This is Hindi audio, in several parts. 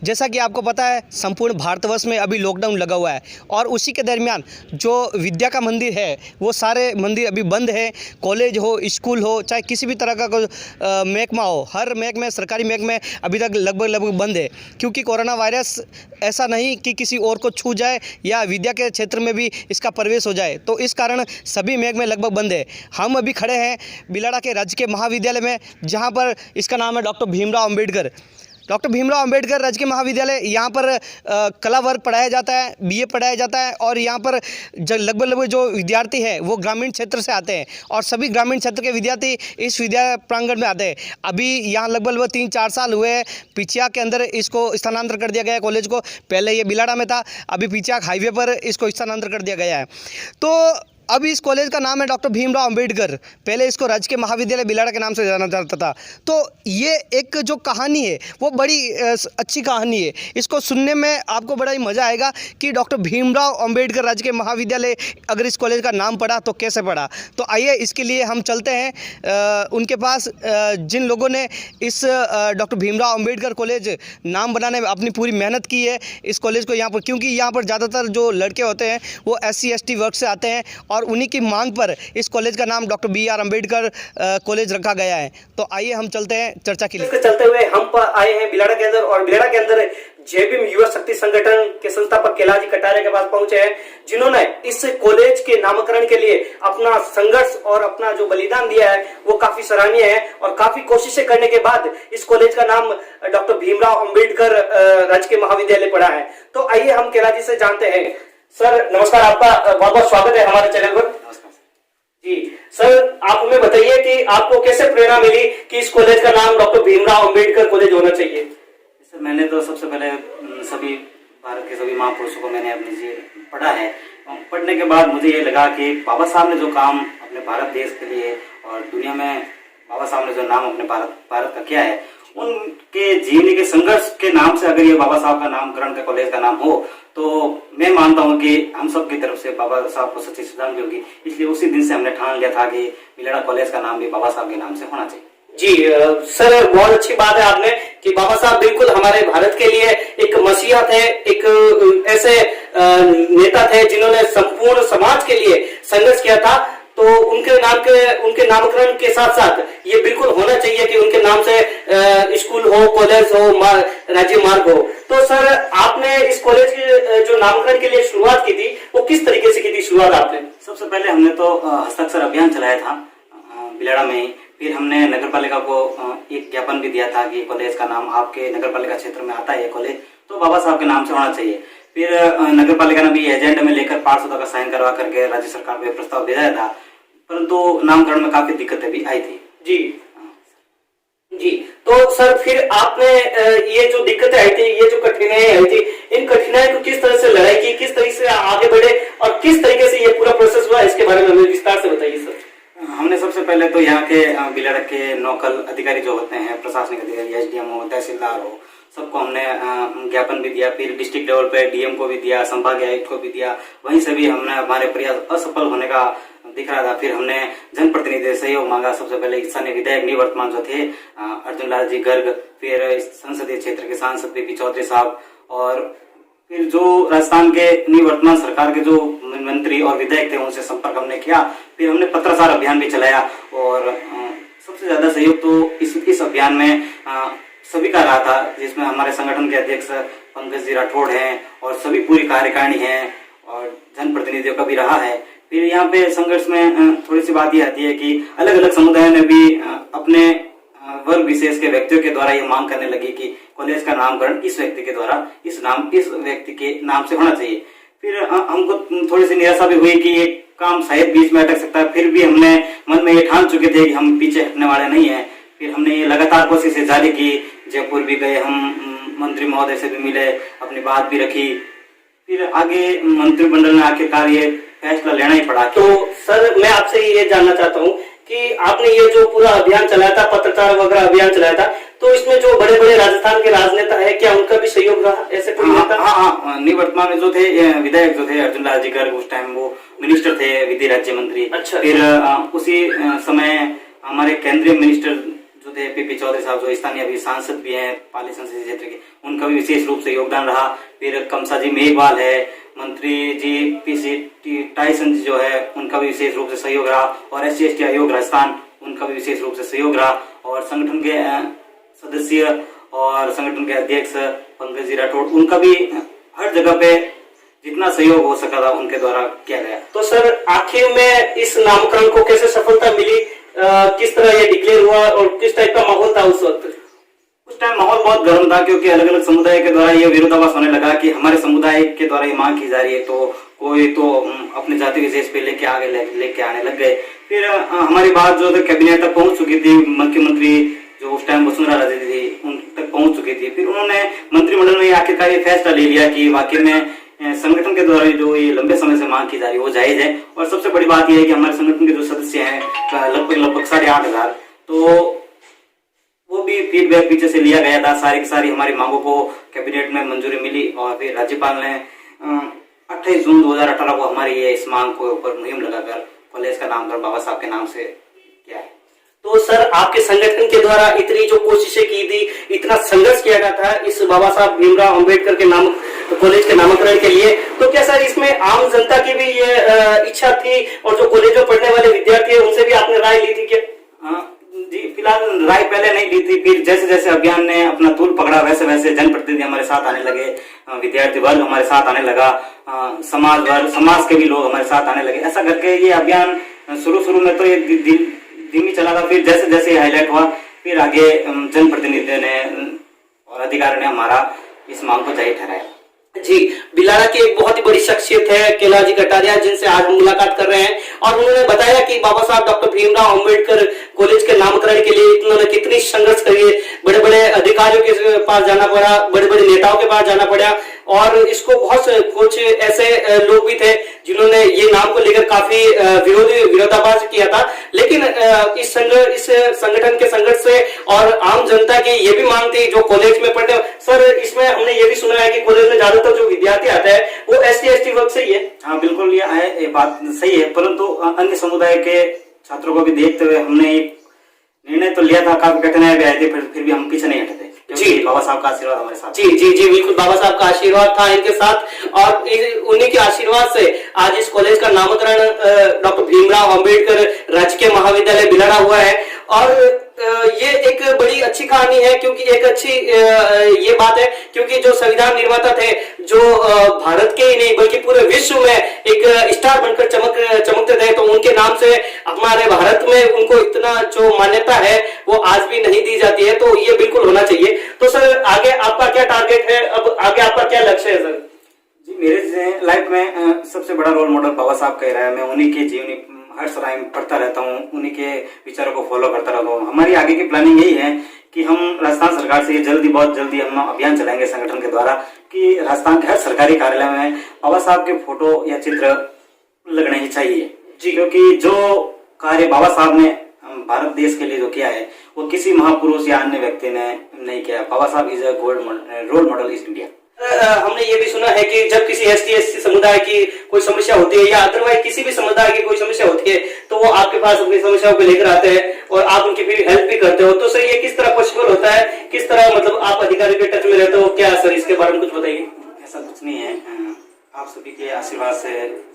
जैसा कि आपको पता है संपूर्ण भारतवर्ष में अभी लॉकडाउन लगा हुआ है और उसी के दरमियान जो विद्या का मंदिर है वो सारे मंदिर अभी बंद है। कॉलेज हो, स्कूल हो, चाहे किसी भी तरह का कोई महकमा हो, हर महकमे सरकारी महकमे अभी तक लगभग बंद है, क्योंकि कोरोना वायरस ऐसा नहीं कि किसी और को छू जाए या विद्या के क्षेत्र में भी इसका प्रवेश हो जाए, तो इस कारण सभी महकमे लगभग बंद है। हम अभी खड़े हैं बिलाड़ा के राजकीय महाविद्यालय में, जहाँ पर इसका नाम है डॉक्टर भीमराव अंबेडकर। डॉक्टर भीमराव अंबेडकर राजकीय महाविद्यालय, यहाँ पर कला वर्ग पढ़ाया जाता है, बीए पढ़ाया जाता है और यहाँ पर लगभग जो विद्यार्थी है वो ग्रामीण क्षेत्र से आते हैं और सभी ग्रामीण क्षेत्र के विद्यार्थी इस विद्या प्रांगण में आते हैं। अभी यहाँ लगभग 3-4 साल हुए हैं पिचिया के अंदर इसको स्थानांतर कर दिया गया है कॉलेज को। पहले ये बिलाड़ा में था, अभी पिचिया हाईवे पर इसको स्थानांतर कर दिया गया है। तो अभी इस कॉलेज का नाम है डॉक्टर भीमराव अंबेडकर, पहले इसको राजकीय महाविद्यालय बिलाड़ा के नाम से जाना जाता था। तो ये एक जो कहानी है वो बड़ी अच्छी कहानी है, इसको सुनने में आपको बड़ा ही मज़ा आएगा कि डॉक्टर भीमराव अंबेडकर राजकीय महाविद्यालय अगर इस कॉलेज का नाम पड़ा तो कैसे पड़ा। तो आइए इसके लिए हम चलते हैं उनके पास, जिन लोगों ने इस डॉक्टर भीमराव अंबेडकर कॉलेज नाम बनाने में अपनी पूरी मेहनत की है इस कॉलेज को यहाँ पर, क्योंकि यहाँ पर ज़्यादातर जो लड़के होते हैं वो SC ST वर्ग से आते हैं और उन्हीं की मांग पर इस कॉलेज का नाम डॉक्टर BR अंबेडकर कॉलेज रखा गया है। तो आइए हम चलते हैं चर्चा के लिए। चलते हुए हम आए हैं बिलाड़ा के अंदर और बिलाड़ा के अंदर जय भीम युवा शक्ति संगठन के संस्थापक कैलाश कटारिया के पास पहुंचे हैं, जिन्होंने इस कॉलेज के नामकरण के लिए अपना संघर्ष और अपना जो बलिदान दिया है वो काफी सराहनीय है और काफी कोशिशें करने के बाद इस कॉलेज का नाम डॉक्टर भीमराव अंबेडकर राजकीय महाविद्यालय पड़ा है। तो आइए हम कैलाश जी से जानते हैं। सर नमस्कार, आपका बहुत बहुत स्वागत है हमारे चैनल पर। जी सर, आप हमें बताइए कि आपको कैसे प्रेरणा मिली कि इस कॉलेज का नाम डॉक्टर भीमराव अंबेडकर कॉलेज होना चाहिए। सर मैंने तो सबसे पहले सभी भारत के सभी महापुरुषों को मैंने अपने जी पढ़ा है। पढ़ने के बाद मुझे ये लगा कि बाबा साहब ने जो काम अपने भारत देश के लिए और दुनिया में बाबा साहब ने जो नाम अपने भारत का किया है, उनके जीने के संघर्ष के नाम से अगर ये बाबा साहब का नामकरण का कॉलेज का नाम हो तो मैं मानता हूं कि हम सब की तरफ से बाबा साहब को सच्ची श्रद्धांजलि होगी। इसलिए उसी दिन से हमने ठान लिया था कि बिलाड़ा कॉलेज का नाम भी बाबा साहब के नाम से होना चाहिए। जी सर, बहुत अच्छी बात है आपने कि बाबा साहब बिल्कुल हमारे भारत के लिए एक मसीहा थे, एक ऐसे नेता थे जिन्होंने संपूर्ण समाज के लिए संघर्ष किया था। तो उनके नामकरण के साथ साथ ये बिल्कुल होना चाहिए कि उनके नाम से स्कूल हो, कॉलेज हो, राज्य मार्ग हो। तो सर आपने इस कॉलेज के जो नामकरण के लिए शुरुआत की थी वो किस तरीके से की थी शुरुआत आपने? सबसे पहले हमने तो हस्ताक्षर अभियान चलाया था बिलाड़ा में ही। फिर हमने नगर पालिका को एक ज्ञापन भी दिया था कि कॉलेज का नाम आपके नगर पालिका क्षेत्र में आता है कॉलेज, तो बाबा साहब के नाम से होना चाहिए। फिर नगर पालिका ने भी एजेंडा में लेकर पार्षदों का साइन करवा करके राज्य सरकार को प्रस्ताव भेजा था, परंतु नामकरण में काफी दिक्कतें भी आई थी। जी जी, तो सर फिर आपने ये जो दिक्कतें आई थी, ये जो कठिनाई आई थी, इन कठिनाई को किस तरह से लड़ाई की, किस तरह से आगे बढ़े और किस तरीके से ये पूरा प्रोसेस हुआ, इसके बारे में हमें विस्तार से बताइए सर। हमने सबसे पहले तो यहाँ के बिलाड़ा के लोकल अधिकारी जो होते हैं, प्रशासनिक अधिकारी, SDM हो, तहसीलदार हो, सबको हमने ज्ञापन भी दिया। फिर डिस्ट्रिक्ट लेवल पे DM को भी दिया, संभागीय आयुक्त को भी दिया। वहीं से भी हमने हमारे प्रयास असफल होने का दिख रहा था। फिर हमने जनप्रतिनिधि से सहयोग मांगा। सबसे पहले स्थानीय विधायक निवर्तमान जो थे अर्जुन लाल जी गर्ग, फिर संसदीय क्षेत्र के सांसद PP चौधरी साहब, और फिर जो राजस्थान के निवर्तमान सरकार के जो मंत्री और विधायक थे उनसे संपर्क हमने किया। फिर हमने पत्राचार अभियान भी चलाया और सबसे ज्यादा सहयोग तो इस अभियान में सभी का रहा था, जिसमें हमारे संगठन के अध्यक्ष पंकज जी राठौड़ हैं और सभी पूरी कार्यकारिणी है और जनप्रतिनिधियों का भी रहा है। फिर यहाँ पे संघर्ष में थोड़ी सी बात ये आती है कि अलग अलग समुदायों ने भी अपने वर्ग विशेष के व्यक्तियों के द्वारा ये मांग करने लगी कि कॉलेज का नामकरण इस व्यक्ति के द्वारा, इस व्यक्ति के नाम से होना चाहिए। फिर हमको थोड़ी सी निराशा भी हुई कि ये काम शायद बीच में अटक सकता है। फिर भी हमने मन में ये ठान चुके थे कि हम पीछे हटने वाले नहीं है। फिर हमने ये लगातार कोशिशें जारी की, जयपुर भी गए, हम मंत्री महोदय से भी मिले, अपनी बात भी रखी। फिर आगे मंत्रिमंडल ने आखिरकार ये फैसला लेना ही पड़ा। तो सर मैं आपसे ये जानना चाहता हूँ कि आपने ये जो पूरा अभियान चलाया था, पत्रचार वगैरह अभियान चलाया था, तो इसमें जो बड़े बड़े राजस्थान के राजनेता है, क्या उनका भी सहयोग रहा? ऐसे कोई नेता? हाँ, निवर्तमान में जो थे विधायक जो थे अर्जुन लाल जी गर्ग, उस टाइम वो मिनिस्टर थे, विधि राज्य मंत्री। अच्छा। फिर उसी समय हमारे केंद्रीय मिनिस्टर जो थे पीपी चौधरी साहब, जो स्थानीय अभी सांसद भी हैं पाली संसदीय क्षेत्र के, उनका भी विशेष रूप से योगदान रहा। फिर कमसा जी मेघवाल है, मंत्री जी पीसी टाइसन जी जो है, उनका भी विशेष रूप से सहयोग रहा। और SC/ST आयोग राजस्थान, उनका भी विशेष रूप से सहयोग रहा। और संगठन के सदस्य और संगठन के अध्यक्ष पंकज जी राठौड़, उनका भी हर जगह पे जितना सहयोग हो सका था उनके द्वारा किया गया। तो सर आखिर में इस नामकरण को कैसे सफलता मिली, किस तरह ये डिक्लेयर हुआ और किस टाइप का माहौल था उस वक्त? उस टाइम माहौल बहुत गर्म था, क्योंकि अलग अलग समुदाय के द्वारा ये विरोधाभास होने लगा कि हमारे समुदाय के द्वारा ये मांग की जा रही है, तो कोई तो अपने जाति विशेष पे लेके आने लग गए। फिर हमारी बात जो कैबिनेट तक पहुंच चुकी थी, मुख्यमंत्री जो उस टाइम वसुंधरा राजे थी उन तक पहुंच चुकी थी। फिर उन्होंने मंत्रिमंडल में आखिरकार ये फैसला ले लिया कि वाकई में संगठन के द्वारा जो ये लंबे समय से मांग की जा रही है वो जायज है। और सबसे बड़ी बात यह है कि हमारे संगठन के जो सदस्य हैं लगभग 8,500, तो वो भी फीडबैक पीछे से लिया गया था। सारी की सारी हमारी मांगों को कैबिनेट में मंजूरी मिली और फिर राज्यपाल ने 28 जून 2018 को हमारी ये इस मांग को ऊपर मुहिम लगाकर कॉलेज का नामकरण बाबा साहब के नाम से किया है। तो सर आपके संगठन के द्वारा इतनी जो कोशिशें की थी, इतना संघर्ष किया गया था इस बाबा साहब भीमराव अंबेडकर के नाम कॉलेज के नामकरण के लिए, तो क्या सर इसमें आम जनता की भी ये इच्छा थी और जो कॉलेज में पढ़ने वाले विद्यार्थी है उनसे भी आपने राय ली थी क्या? जी, फिलहाल राय पहले नहीं ली थी। फिर जैसे जैसे अभियान ने अपना तूल पकड़ा वैसे वैसे जनप्रतिनिधि हमारे साथ आने लगे, विद्यार्थी वर्ग हमारे साथ आने लगा, समाज के भी लोग हमारे साथ आने लगे। ऐसा करके ये अभियान शुरू में तो ये धीमी चला था। फिर जैसे जैसे हाईलाइट हुआ, फिर आगे जनप्रतिनिधियों ने और अधिकारियों ने हमारा इस मांग को जायज ठहराया। जी, बिलाड़ा की एक बहुत ही बड़ी शख्सियत है कैलाश जी कटारिया, जिनसे आज हम मुलाकात कर रहे हैं और उन्होंने बताया कि बाबा साहब डॉक्टर भीमराव अंबेडकर कॉलेज के नामकरण के लिए उन्होंने कितनी संघर्ष करी, बड़े बड़े अधिकारियों के पास जाना पड़ा, बड़े बड़े नेताओं के पास जाना पड़ा और इसको बहुत कुछ ऐसे लोग भी थे जिन्होंने ये नाम को लेकर काफी विरोधाभास किया था। लेकिन इस संगठन के संघर्ष से और आम जनता की ये भी मांग थी जो कॉलेज में पढ़ते। सर इसमें हमने ये भी सुना है कि कॉलेज में ज्यादातर जो विद्यार्थी आता है वो SC/ST वर्ग से ही है। हाँ बिल्कुल, ये बात सही है, परंतु अन्य समुदाय के छात्रों को भी देखते हुए हमने एक निर्णय तो लिया था। काफी कठिनाई भी आई थी, फिर भी हम पीछे नहीं हटे थे। जी, बाबा साहब का आशीर्वाद हमारे साथ। जी बिल्कुल, बाबा साहब का आशीर्वाद था इनके साथ और उन्हीं के आशीर्वाद से आज इस कॉलेज का नामकरण डॉक्टर भीमराव अंबेडकर राजकीय महाविद्यालय बिलाड़ा हुआ है। और ये एक बड़ी अच्छी कहानी है, क्योंकि एक अच्छी ये बात है क्योंकि जो संविधान निर्माता थे, जो भारत के ही नहीं बल्कि पूरे विश्व में एक स्टार बनकर चमकते थे, तो उनके नाम से हमारे भारत में उनको इतना जो मान्यता है वो आज भी नहीं दी जाती है, तो ये बिल्कुल होना चाहिए। तो सर आगे आपका क्या टारगेट है, अब आगे आपका क्या लक्ष्य है सर? जी, मेरे लाइफ में सबसे बड़ा रोल मॉडल बाबा साहब का रहा है। मैं उन्हीं की जीवनी हर समय पढ़ता रहता हूँ, उन्हीं के विचारों को फॉलो करता रहता हूँ। हमारी आगे की प्लानिंग यही है कि हम राजस्थान सरकार से बहुत जल्दी हम अभियान चलाएंगे संगठन के द्वारा कि राजस्थान के हर सरकारी कार्यालय में बाबा साहब के फोटो या चित्र लगने ही चाहिए। जी, क्योंकि जो कार्य बाबा साहब ने भारत देश के लिए जो किया है वो किसी महापुरुष या अन्य व्यक्ति ने नहीं किया। Baba Saheb is a role model is India. हमने ये भी सुना है कि जब किसी ST/ST समुदाय की कोई समस्या होती है या अदरवाइज किसी भी समुदाय की कोई समस्या होती है तो वो आपके पास अपनी समस्याओं को लेकर आते हैं और आप उनकी फिर हेल्प भी करते हो। तो सर ये किस तरह पॉसिबल होता है, किस तरह मतलब आप अधिकारी के टच में रहते हो, क्या सर इसके बारे में कुछ बताइए? ऐसा कुछ नहीं है, आप सभी के आशीर्वाद से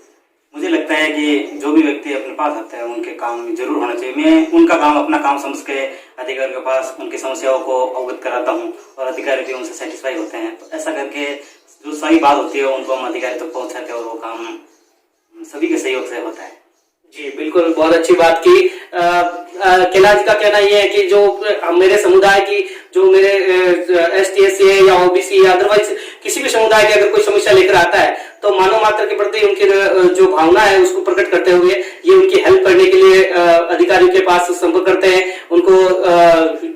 मुझे लगता है कि जो भी व्यक्ति अपने पास आते हैं उनके काम जरूर होना चाहिए। मैं उनका काम अपना काम समझ के अधिकारी के पास उनकी समस्याओं को अवगत कराता हूं और अधिकारी भी उनसे सेटिस्फाई होते हैं। तो ऐसा करके जो सही बात होती है उनको हम अधिकारी तक पहुंचाते हैं और वो काम सभी के सहयोग से होता है। जी बिल्कुल, बहुत अच्छी बात की। कैलाश जी का कहना यह है कि जो मेरे समुदाय की जो मेरे ST/SC है या OBC या अदरवाइज किसी भी समुदाय की अगर कोई समस्या लेकर आता है तो मानव मात्र के प्रति उनकी जो भावना है उसको प्रकट करते हुए ये उनकी हेल्प करने के लिए अधिकारियों के पास संपर्क करते हैं, उनको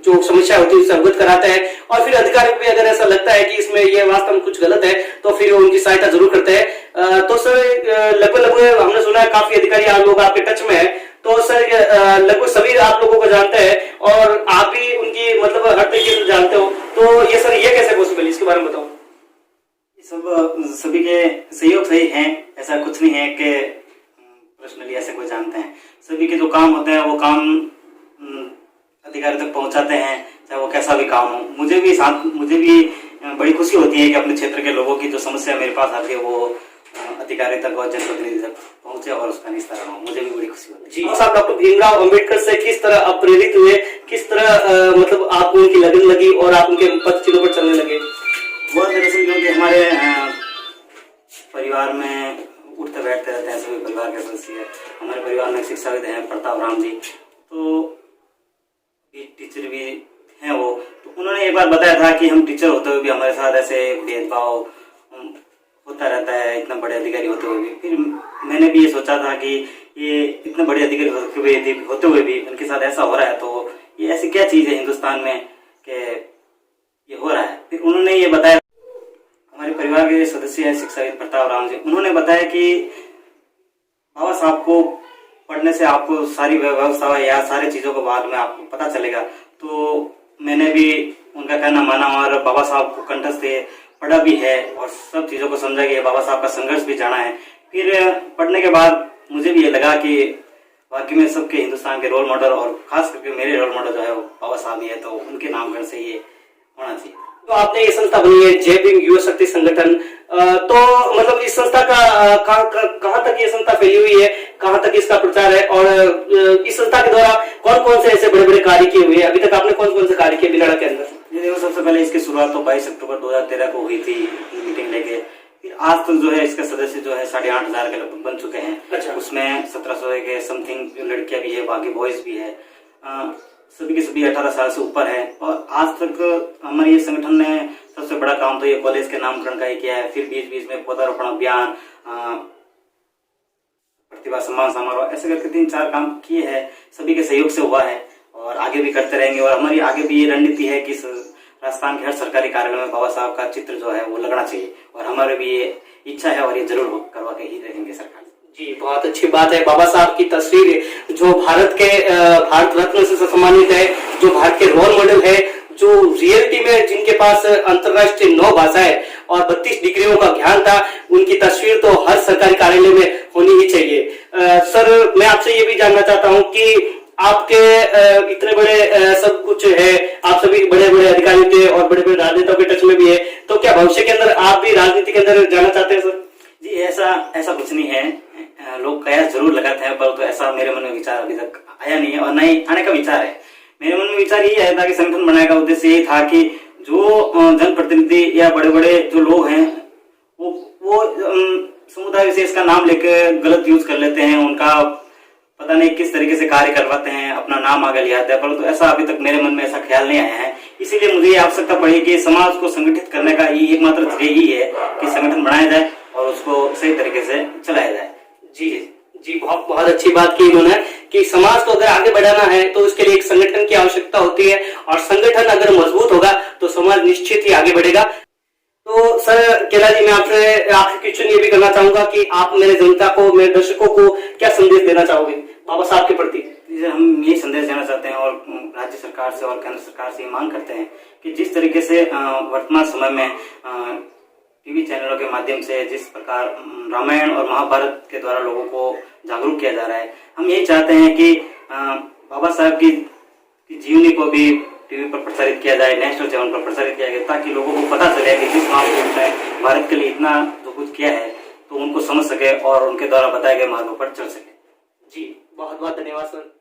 जो समस्या होती है उससे अवगत कराते हैं और फिर अधिकारी को भी अगर ऐसा लगता है कि इसमें ये वास्तव में कुछ गलत है तो फिर वो उनकी सहायता जरूर करते हैं। तो सर लगभग हमने सुना है काफी अधिकारी आप लोग आपके टच में है, तो सर लगभग सभी आप लोगों को जानते हैं और आप भी उनकी मतलब हर तरीके से जानते हो, तो ये सर ये कैसे पॉसिबल, इसके बारे में बताओ। सब सभी के सहयोग से ही है, ऐसा कुछ नहीं है कि पर्सनली ऐसे कोई जानते हैं। सभी के जो काम होते हैं वो काम अधिकारी तक पहुंचाते हैं, चाहे वो कैसा भी काम हो। मुझे भी बड़ी खुशी होती है कि अपने क्षेत्र के लोगों की जो समस्या मेरे पास आती है वो अधिकारी तक और जनप्रतिनिधि तक पहुंचे और उसका निस्तारण हो। मुझे भी बड़ी खुशी होती है। जी साहब, डॉक्टर भीमराव अंबेडकर से किस तरह आप प्रेरित हुए, किस तरह मतलब आपको उनकी लगन लगी और आप उनके पथ चिन्हों पर चलने लगे? वो दरअसल क्योंकि हमारे परिवार में उठते बैठते रहते हैं सभी परिवार के सदस्य। हमारे परिवार में शिक्षाविद हैं प्रताप राम जी, तो टीचर भी हैं वो। तो उन्होंने एक बार बताया था कि हम टीचर होते हुए भी हमारे साथ ऐसे भेदभाव होता रहता है, इतना बड़े अधिकारी होते हुए भी। फिर मैंने भी ये सोचा था कि ये इतने बड़े अधिकारी होते हुए भी उनके साथ ऐसा हो रहा है, तो ये ऐसी क्या चीज़ है हिंदुस्तान में कि ये हो रहा है। फिर उन्होंने ये बताया, हमारे परिवार के सदस्य हैं शिक्षाविद प्रताप राम जी, उन्होंने बताया कि बाबा साहब को पढ़ने से आपको सारी व्यवस्था या सारी चीज़ों के बाद में आपको पता चलेगा। तो मैंने भी उनका कहना माना और बाबा साहब को कंठस्थ पढ़ा भी है और सब चीज़ों को समझा कि बाबा साहब का संघर्ष भी जाना है। फिर पढ़ने के बाद मुझे भी ये लगा कि वाकई में सबके हिंदुस्तान के रोल मॉडल और खास करके मेरे रोल मॉडल जो है वो बाबा साहब ही है, तो उनके नामकरण से ये होना चाहिए। तो आपने ये संस्था बनी है जय भीम युवा शक्ति संगठन, तो मतलब इस संस्था का कहाँ तक ये संस्था फैली हुई है, कहाँ तक इसका प्रचार है और इस संस्था के द्वारा कौन कौन से ऐसे बड़े बड़े कार्य किए हुए हैं? अभी तक आपने कौन कौन से कार्य किए बिलाड़ा के अंदर? देखो, सबसे पहले इसकी शुरुआत तो 22 अक्टूबर 2013 को हुई थी मीटिंग लेके। फिर आज तक जो है इसका सदस्य जो है 8,500 के लगभग बन चुके हैं। अच्छा। उसमें 1700 के समथिंग लड़कियां भी है, बाकी बॉयज भी है। सभी के सभी 18 साल से ऊपर है। और आज तक हमारे ये संगठन ने सबसे बड़ा काम तो ये कॉलेज के नामकरण का ही किया है। फिर बीच बीच में पौधारोपण अभियान, प्रतिभा सम्मान समारोह, ऐसे करके 3-4 काम किए हैं। सभी के सहयोग से हुआ है और आगे भी करते रहेंगे। और हमारी आगे भी ये रणनीति है कि राजस्थान के हर सरकारी कार्यालय में बाबा साहब का चित्र जो है वो लगना चाहिए और हमारे भी ये इच्छा है और ये जरूर करवा के ही रहेंगे सरकार। जी, बहुत अच्छी बात है। बाबा साहब की तस्वीर जो भारत रत्न से सम्मानित है, जो भारत के रोल मॉडल है, जो रियलिटी में जिनके पास अंतर्राष्ट्रीय 9 भाषाएं और 32 डिग्रियों का ज्ञान था, उनकी तस्वीर तो हर सरकारी कार्यालय में होनी ही चाहिए। सर, मैं आपसे ये भी जानना चाहता हूँ कि आपके इतने बड़े सब कुछ है, आप सभी बड़े बड़े अधिकारी थे और बड़े बड़े राजनेताओं के टच में भी है, तो क्या भविष्य के अंदर आप भी राजनीति के अंदर जाना चाहते हैं सर? जी, ऐसा कुछ नहीं है। लोग कयास जरूर लगाते हैं, पर तो ऐसा मेरे मन में विचार अभी तक आया नहीं है और नहीं आने का विचार है। मेरे मन में विचार यही आया था कि संगठन बनाने का उद्देश्य यही था कि जो जनप्रतिनिधि या बड़े बड़े जो लोग हैं वो समुदाय विशेष का नाम लेकर गलत यूज कर लेते हैं, उनका पता नहीं किस तरीके से कार्य करवाते हैं, अपना नाम आगे ले आते हैं, परंतु ऐसा अभी तक मेरे मन में ऐसा ख्याल नहीं आया है। इसीलिए मुझे ये आवश्यकता पड़ी कि समाज को संगठित करने का ये एकमात्र जरिया ही है कि संगठन बनाया जाए और उसको सही तरीके से चलाया जाए। जी, बहुत अच्छी बात की इन्होंने कि समाज को अगर आगे बढ़ाना है तो उसके लिए एक संगठन की आवश्यकता होती है और संगठन अगर मजबूत होगा तो समाज निश्चित ही आगे बढ़ेगा। तो सर केला जी, मैं आपसे क्वेश्चन ये भी करना चाहूंगा कि आप मेरे जनता को, मेरे दर्शकों को क्या संदेश देना चाहोगे बाबा साहब के प्रति? हम ये संदेश देना चाहते हैं और राज्य सरकार से और केंद्र सरकार से ये मांग करते हैं कि जिस तरीके से वर्तमान समय में टीवी चैनलों के माध्यम से जिस प्रकार रामायण और महाभारत के द्वारा लोगों को जागरूक किया जा रहा है, हम यही चाहते हैं कि बाबा साहब की जीवनी को भी टीवी पर प्रसारित किया जाए, नेशनल चैनल पर प्रसारित किया जाए, ताकि लोगों को पता चले कि जिस महापुरुष ने भारत के लिए इतना जो कुछ किया है तो उनको समझ सके और उनके द्वारा बताए गए मार्गों पर चल सके। जी, बहुत बहुत धन्यवाद सर।